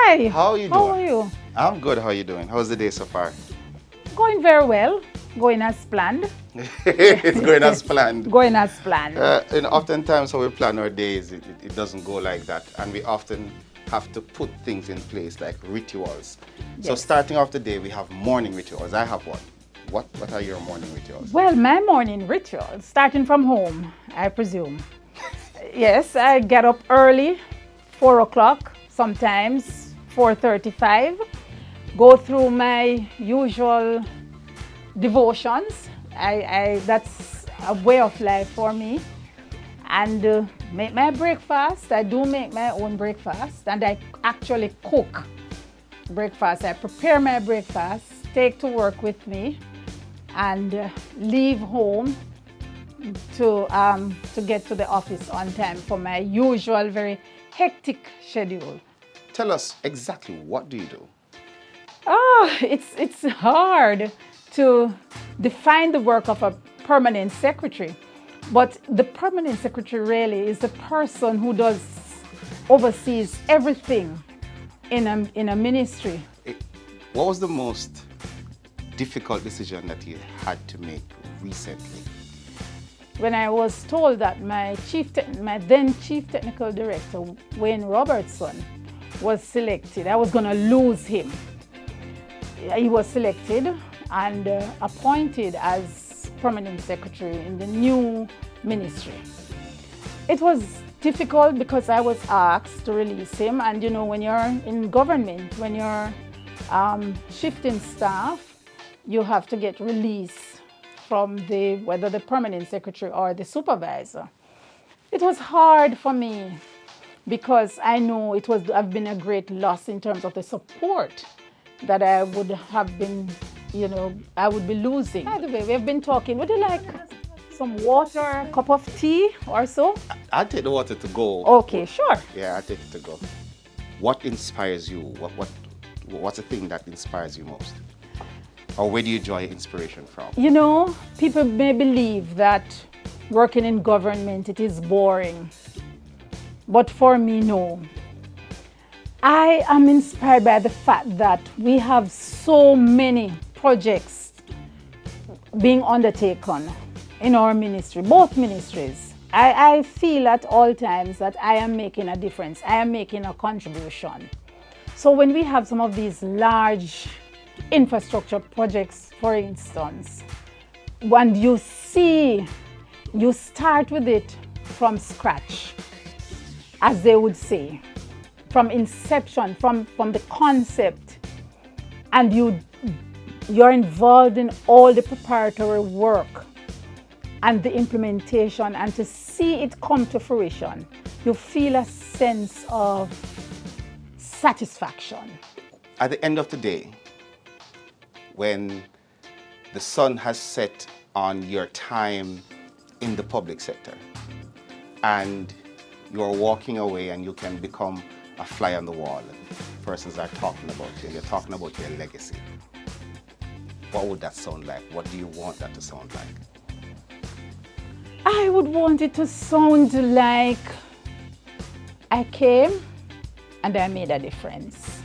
Hi. How are you How doing? are you? I'm good. How are you doing? How's the day so far? Going very well. Going as planned. It's going as planned. Going as planned. And oftentimes when we plan our days, it doesn't go like that. And we often have to put things in place like rituals. So Yes. starting off the day, we have morning rituals. I have one. What are your morning rituals? Well, my morning ritual, starting from home, I presume. Yes, I get up early, 4 o'clock, sometimes 4:35. Go through my usual devotions. That's a way of life for me. And make my breakfast. I do make my own breakfast, and I actually cook breakfast. I prepare my breakfast, take to work with me, and leave home to get to the office on time for my usual very hectic schedule. Tell us exactly what do you do? Oh, it's hard to define the work of a permanent secretary, but the permanent secretary really is the person who oversees everything in a ministry. What was the most difficult decision that you had to make recently? When I was told that my then chief technical director, Wayne Robertson, was selected, I was going to lose him. He was selected and appointed as permanent secretary in the new ministry. It was difficult because I was asked to release him, and you know, when you're in government, when you're shifting staff, you have to get release from whether the permanent secretary or the supervisor. It was hard for me because I know it would have been a great loss in terms of the support that I would have been, I would be losing. By the way, we have been talking. Would you like some water, a cup of tea or so? I'll take the water to go. Okay, sure. Yeah, I'll take it to go. What inspires you? What's the thing that inspires you most? Or where do you draw your inspiration from? You know, people may believe that working in government, it is boring. But for me, no. I am inspired by the fact that we have so many projects being undertaken in our ministry, both ministries. I feel at all times that I am making a difference. I am making a contribution. So when we have some of these large infrastructure projects, for instance, and you start with it from scratch, as they would say, from inception, from the concept, and you're involved in all the preparatory work and the implementation, and to see it come to fruition, you feel a sense of satisfaction. At the end of the day, when the sun has set on your time in the public sector and you're walking away and you can become a fly on the wall, persons are talking about you and you're talking about your legacy, what would that sound like? What do you want that to sound like? I would want it to sound like I came and I made a difference.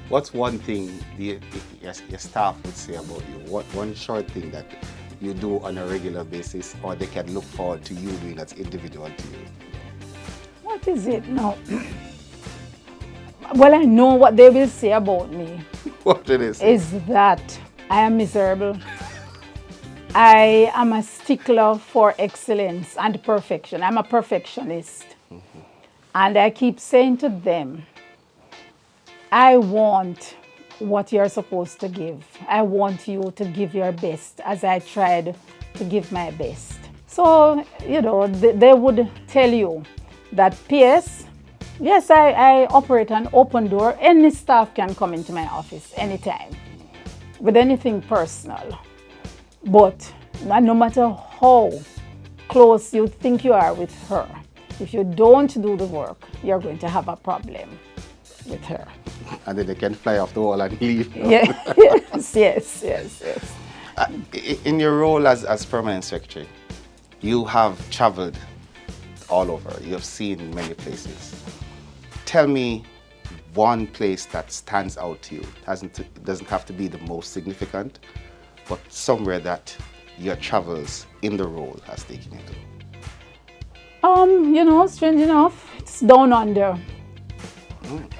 What's one thing your staff would say about you? What one short thing that you do on a regular basis, or they can look forward to you doing that's individual to you? What is it now? Well, I know what they will say about me. What did they say? Is that I am miserable. I am a stickler for excellence and perfection. I'm a perfectionist. Mm-hmm. And I keep saying to them, I want what you're supposed to give. I want you to give your best as I tried to give my best. So, they would tell you that, P.S., yes, I operate an open door. Any staff can come into my office anytime with anything personal. But no matter how close you think you are with her, if you don't do the work, you're going to have a problem with her. And then they can fly off the wall and leave. Yeah. yes. In your role as permanent secretary, you have traveled all over. You have seen many places. Tell me one place that stands out to you? It doesn't have to be the most significant, but somewhere that your travels in the role has taken you to. Strange enough, it's down under.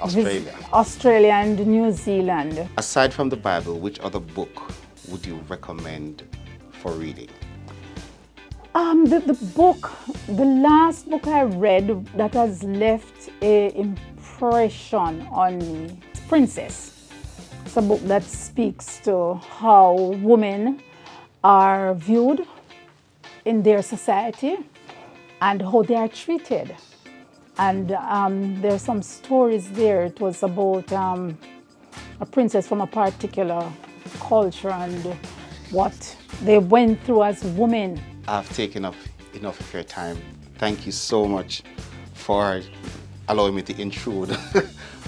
Australia. Australia and New Zealand. Aside from the Bible, which other book would you recommend for reading? The last book I read that has left an impression on me, it's Princess. It's a book that speaks to how women are viewed in their society and how they are treated. And there's some stories there. It was about a princess from a particular culture and what they went through as women. I've taken up enough of your time. Thank you so much for allowing me to intrude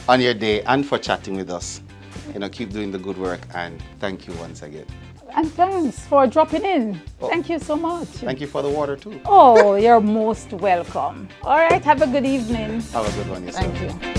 on your day and for chatting with us. Keep doing the good work, and thank you once again. And thanks for dropping in. Oh. Thank you so much. Thank you for the water too. Oh, you're most welcome. All right, have a good evening. Have a good one yourself. Thank you.